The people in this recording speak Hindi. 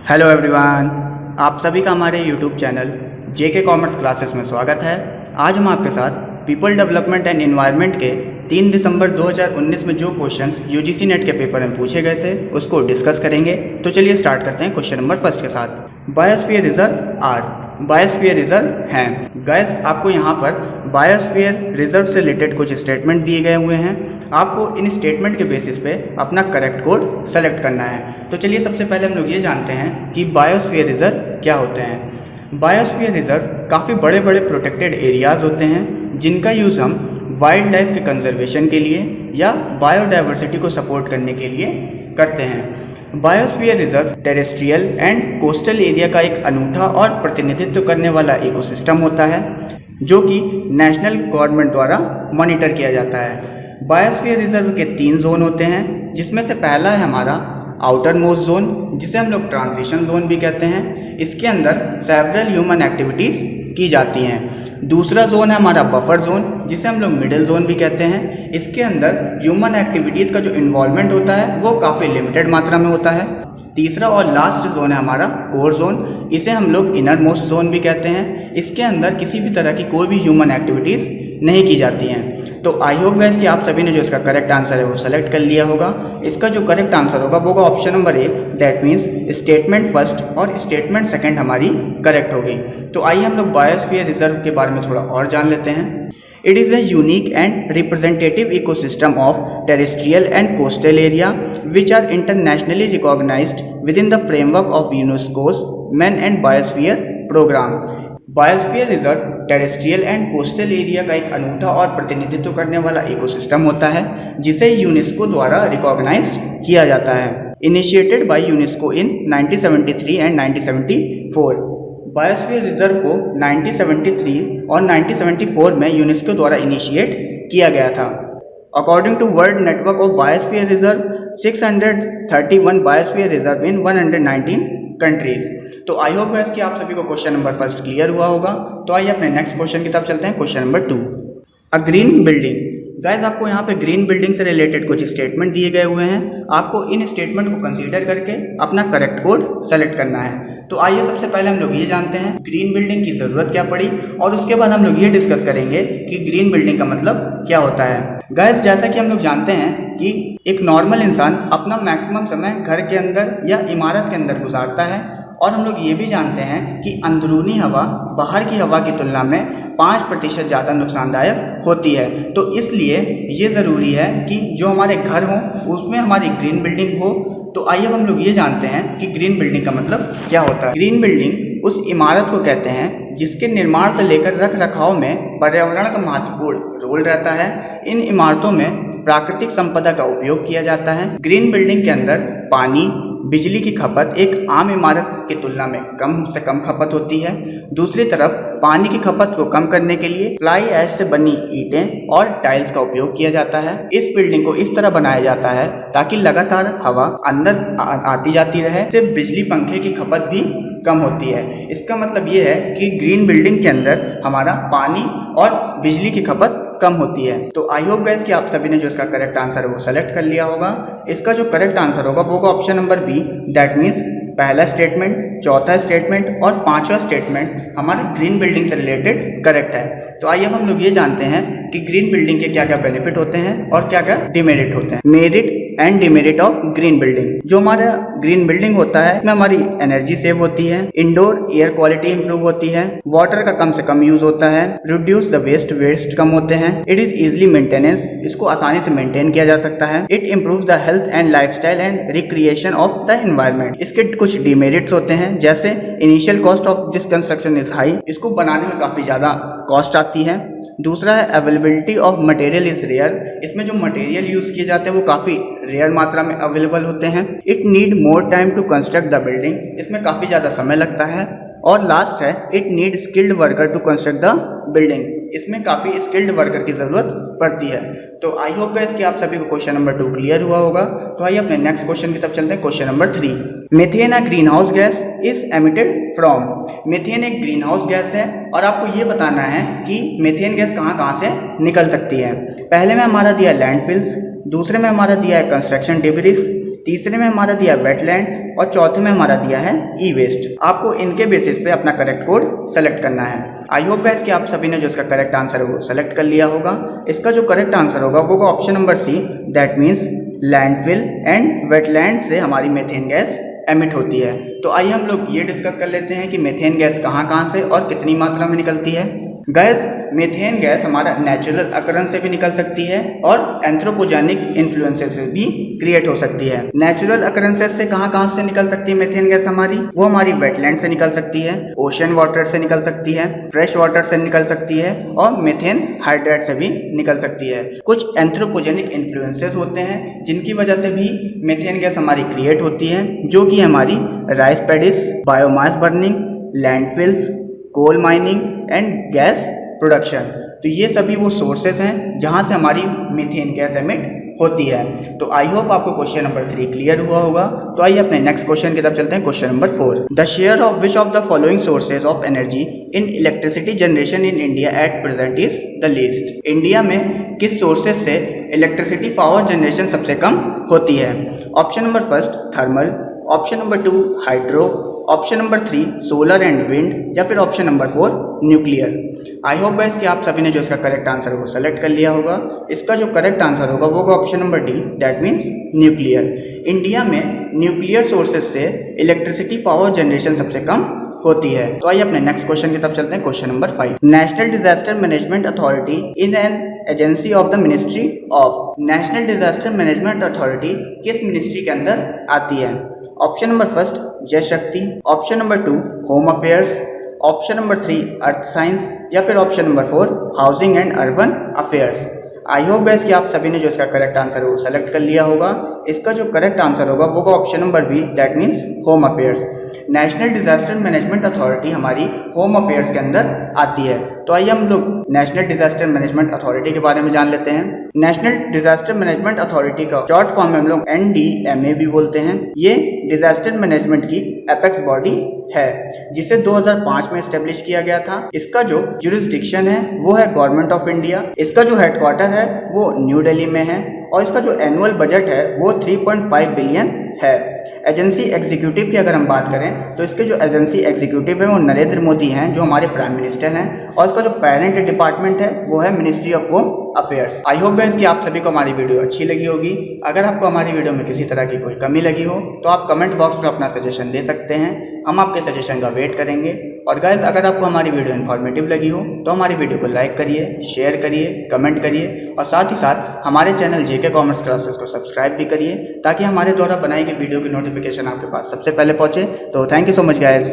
हेलो एवरीवन, आप सभी का हमारे यूट्यूब चैनल जेके कॉमर्स क्लासेस में स्वागत है। आज हम आपके साथ पीपल डेवलपमेंट एंड एनवायरनमेंट के 3 दिसंबर 2019 में जो क्वेश्चंस यूजीसी नेट के पेपर में पूछे गए थे उसको डिस्कस करेंगे। तो चलिए स्टार्ट करते हैं क्वेश्चन नंबर फर्स्ट के साथ। Biosphere reserve are biosphere reserve हैं। गैस आपको यहाँ पर बायोस्फीयर रिजर्व से रिलेटेड कुछ स्टेटमेंट दिए गए हुए हैं। आपको इन स्टेटमेंट के बेसिस पे अपना करेक्ट कोड सेलेक्ट करना है। तो चलिए सबसे पहले हम लोग ये जानते हैं कि बायोस्फीयर रिजर्व क्या होते हैं। बायोस्फीयर रिजर्व काफ़ी बड़े बड़े प्रोटेक्टेड एरियाज होते हैं जिनका यूज़ हम वाइल्ड लाइफ के कंजर्वेशन के लिए या बायोडाइवर्सिटी को सपोर्ट करने के लिए करते हैं। Biosphere reserve terrestrial and coastal area का एक अनूठा और प्रतिनिधित्व करने वाला इकोसिस्टम होता है जो कि नेशनल गवर्नमेंट द्वारा मॉनिटर किया जाता है। बायोस्फीयर रिजर्व के 3 जोन होते हैं, जिसमें से पहला है हमारा आउटर मोस्ट जोन, जिसे हम लोग ट्रांजिशन जोन भी कहते हैं। इसके अंदर सेवरल ह्यूमन एक्टिविटीज़ की जाती हैं। दूसरा जोन है हमारा बफर जोन, जिसे हम लोग मिडिल जोन भी कहते हैं। इसके अंदर ह्यूमन एक्टिविटीज़ का जो इन्वॉल्वमेंट होता है वो काफ़ी लिमिटेड मात्रा में होता है। तीसरा और लास्ट जोन है हमारा कोर जोन, इसे हम लोग इनर मोस्ट जोन भी कहते हैं। इसके अंदर किसी भी तरह की कोई भी ह्यूमन एक्टिविटीज़ नहीं की जाती हैं। तो आई होप गाइस कि आप सभी ने जो इसका करेक्ट आंसर है वो सेलेक्ट कर लिया होगा। इसका जो करेक्ट आंसर होगा वो option number A, that means statement first और स्टेटमेंट सेकंड हमारी करेक्ट होगी। तो आइए हम लोग बायोस्फीयर रिजर्व के बारे में थोड़ा और जान लेते हैं। It is a unique and representative ecosystem of terrestrial and coastal area which are internationally recognized within the framework of UNESCO's Man and Biosphere program. Biosphere reserve terrestrial and coastal area का एक अनूठा और प्रतिनिधित्व करने वाला इकोसिस्टम होता है जिसे यूनेस्को द्वारा रिकॉग्नाइज्ड किया जाता है। Initiated by UNESCO in 1973 and 1974। Biosphere reserve को 1973 और 1974 में यूनेस्को द्वारा इनिशिएट किया गया था। According to world network of biosphere reserve, 631 biosphere reserve in 119 countries. तो आई होप गाइस कि आप सभी को क्वेश्चन नंबर फर्स्ट क्लियर हुआ होगा। तो आइए अपने नेक्स्ट क्वेश्चन की तरफ चलते हैं। क्वेश्चन नंबर 2, अ ग्रीन बिल्डिंग। गाइस आपको यहाँ पे ग्रीन बिल्डिंग से रिलेटेड कुछ स्टेटमेंट दिए गए हुए हैं। आपको इन स्टेटमेंट को कंसीडर करके अपना करेक्ट कोड सेलेक्ट करना है। तो आइए सबसे पहले हम लोग ये जानते हैं ग्रीन बिल्डिंग की ज़रूरत क्या पड़ी, और उसके बाद हम लोग ये डिस्कस करेंगे कि ग्रीन बिल्डिंग का मतलब क्या होता है। गाइस जैसा कि हम लोग जानते हैं कि एक नॉर्मल इंसान अपना मैक्सिमम समय घर के अंदर या इमारत के अंदर गुजारता है, और हम लोग ये भी जानते हैं कि अंदरूनी हवा बाहर की हवा की तुलना में 5% ज़्यादा नुकसानदायक होती है। तो इसलिए ये ज़रूरी है कि जो हमारे घर हों उसमें हमारी ग्रीन बिल्डिंग हो। तो आइए हम लोग ये जानते हैं कि ग्रीन बिल्डिंग का मतलब क्या होता है। ग्रीन बिल्डिंग उस इमारत को कहते हैं जिसके निर्माण से लेकर रख रखाव में पर्यावरण का महत्वपूर्ण रोल रहता है। इन इमारतों में प्राकृतिक संपदा का उपयोग किया जाता है। ग्रीन बिल्डिंग के अंदर पानी, बिजली की खपत एक आम इमारत की तुलना में कम से कम खपत होती है। दूसरी तरफ पानी की खपत को कम करने के लिए फ्लाई ऐश से बनी ईंटें और टाइल्स का उपयोग किया जाता है। इस बिल्डिंग को इस तरह बनाया जाता है ताकि लगातार हवा अंदर आती जाती रहे, इससे बिजली पंखे की खपत भी कम होती है। इसका मतलब ये है कि ग्रीन बिल्डिंग के अंदर हमारा पानी और बिजली की खपत कम होती है। तो आई होप गाइस कि आप सभी ने जो इसका करेक्ट आंसर है वो सेलेक्ट कर लिया होगा। इसका जो करेक्ट आंसर होगा वो option number B, that means पहला स्टेटमेंट, चौथा स्टेटमेंट और पांचवा स्टेटमेंट हमारे ग्रीन बिल्डिंग से रिलेटेड करेक्ट है। तो आइए हम लोग ये जानते हैं कि ग्रीन बिल्डिंग के क्या क्या बेनिफिट होते हैं और क्या क्या डिमेरिट होते हैं। Merit and demerit of green building. जो हमारा ग्रीन बिल्डिंग होता है इसमें हमारी एनर्जी सेव होती है, इंडोर एयर क्वालिटी इंप्रूव होती है, वाटर का कम से कम यूज होता है, रिड्यूस द वेस्ट कम होते हैं, इट इज इजिली मेंटेनेंस, इसको आसानी से मेंटेन किया जा सकता है, it improve the health and lifestyle and recreation of the environment. इसके कुछ डिमेरिट्स होते हैं जैसे initial cost of this construction is high, इसको बनाने में काफी ज्यादा कॉस्ट आती है। दूसरा है availability of material is rare, इसमें जो मटेरियल यूज किए जाते हैं वो काफ़ी रेयर मात्रा में अवेलेबल होते हैं। It need more time to construct the building, इसमें काफ़ी ज़्यादा समय लगता है। और लास्ट है it need skilled worker to construct the building, इसमें काफ़ी स्किल्ड वर्कर की ज़रूरत पड़ती है। तो आई होप गाइस कि आप सभी को क्वेश्चन नंबर 2 क्लियर हुआ होगा। तो आइए अपने नेक्स्ट क्वेश्चन की तरफ चलते हैं। Question number 3, methane a green house gas is emitted from. Methane एक ग्रीन हाउस गैस है और आपको ये बताना है कि मीथेन गैस कहाँ कहाँ से निकल सकती है। पहले में हमारा दिया है लैंडफिल्स, दूसरे में हमारा दिया है कंस्ट्रक्शन डिब्रिस, तीसरे में हमारा दिया वेटलैंड्स और चौथे में हमारा दिया है ई वेस्ट। आपको इनके बेसिस पे अपना करेक्ट कोड सेलेक्ट करना है। आई होप गाइस कि आप सभी ने जो इसका करेक्ट आंसर है वो सेलेक्ट कर लिया होगा। इसका जो करेक्ट आंसर होगा वो option number C, that means landfill and wetland से हमारी मीथेन गैस एमिट होती है। तो आइए हम लोग ये डिस्कस कर लेते हैं कि मीथेन गैस कहाँ से और कितनी मात्रा में निकलती है। गैस मीथेन गैस हमारा नेचुरल अकरेंस से भी निकल सकती है और एंथ्रोपोजेनिक इन्फ्लुएंसेस से भी क्रिएट हो सकती है। नेचुरल अकरेंसेस से कहाँ से निकल सकती है मीथेन गैस हमारी, वो हमारी वेटलैंड से निकल सकती है, ओशन वाटर से निकल सकती है, फ्रेश वाटर से निकल सकती है और मीथेन हाइड्रेट से भी निकल सकती है। कुछ एंथ्रोपोजेनिक इन्फ्लुएंसेस होते हैं जिनकी वजह से भी मीथेन गैस हमारी क्रिएट होती है, जो कि हमारी rice paddies, biomass burning, landfills, coal mining and gas production. तो ये सभी वो सोर्सेज हैं जहां से हमारी मीथेन गैस एमिट होती है। तो आई होप आपको क्वेश्चन नंबर 3 क्लियर हुआ होगा। तो आइए अपने नेक्स्ट क्वेश्चन की तरफ चलते हैं। Question number 4, the share of which of the following sources of energy in electricity generation in India at present is the least. India में किस सोर्सेज से इलेक्ट्रिसिटी पावर जनरेशन सबसे कम होती है। Option number first thermal, option number 2 hydro, option number 3 solar and wind या फिर option number 4 nuclear. I hope guys कि आप सभी ने जो इसका करेक्ट आंसर है वो सेलेक्ट कर लिया होगा। इसका जो करेक्ट आंसर होगा वो option number D, that means nuclear. India में न्यूक्लियर सोर्सेज से इलेक्ट्रिसिटी पावर जनरेशन सबसे कम होती है। तो आइए अपने नेक्स्ट क्वेश्चन की तरफ चलते हैं। Question number 5, national disaster management authority in an agency of the ministry of. National disaster management authority किस मिनिस्ट्री के अंदर आती है। ऑप्शन नंबर फर्स्ट जल शक्ति, option number 2 home affairs, option number 3 earth science या फिर option number 4 housing and urban affairs. I hope guys कि आप सभी ने जो इसका करेक्ट आंसर है वो सेलेक्ट कर लिया होगा। इसका जो करेक्ट आंसर होगा वो option number B, that means home affairs. National disaster management authority हमारी होम अफेयर्स के अंदर आती है। तो आइए हम लोग नेशनल डिजास्टर मैनेजमेंट अथॉरिटी के बारे में जान लेते हैं। नेशनल डिजास्टर मैनेजमेंट अथॉरिटी का शॉर्ट फॉर्म में हम लोग NDMA भी बोलते हैं। ये डिजास्टर मैनेजमेंट की एपेक्स बॉडी है जिसे 2005 में एस्टेब्लिश किया गया था। इसका जो जुरिस्डिक्शन है वो है गवर्नमेंट ऑफ इंडिया। इसका जो हेडक्वार्टर है वो न्यू दिल्ली में है और इसका जो एनुअल बजट है वो 3.5 बिलियन है। एजेंसी एग्जीक्यूटिव की अगर हम बात करें तो इसके जो एजेंसी एग्जीक्यूटिव है वो नरेंद्र मोदी हैं जो हमारे प्राइम मिनिस्टर हैं और इसका जो पेरेंट डिपार्टमेंट है वो है ministry of home affairs. I hope guys कि आप सभी को हमारी वीडियो अच्छी लगी होगी। अगर आपको हमारी वीडियो में किसी तरह की कोई कमी लगी हो तो आप कमेंट बॉक्स में अपना सजेशन दे सकते हैं, हम आपके सजेशन का वेट करेंगे। और गाइस अगर आपको हमारी वीडियो इन्फॉर्मेटिव लगी हो तो हमारी वीडियो को लाइक करिए, शेयर करिए, कमेंट करिए और साथ ही साथ हमारे चैनल जेके कॉमर्स क्लासेस को सब्सक्राइब भी करिए ताकि हमारे द्वारा बनाई गई वीडियो की नोटिफिकेशन आपके पास सबसे पहले पहुंचे। तो thank you so much guys.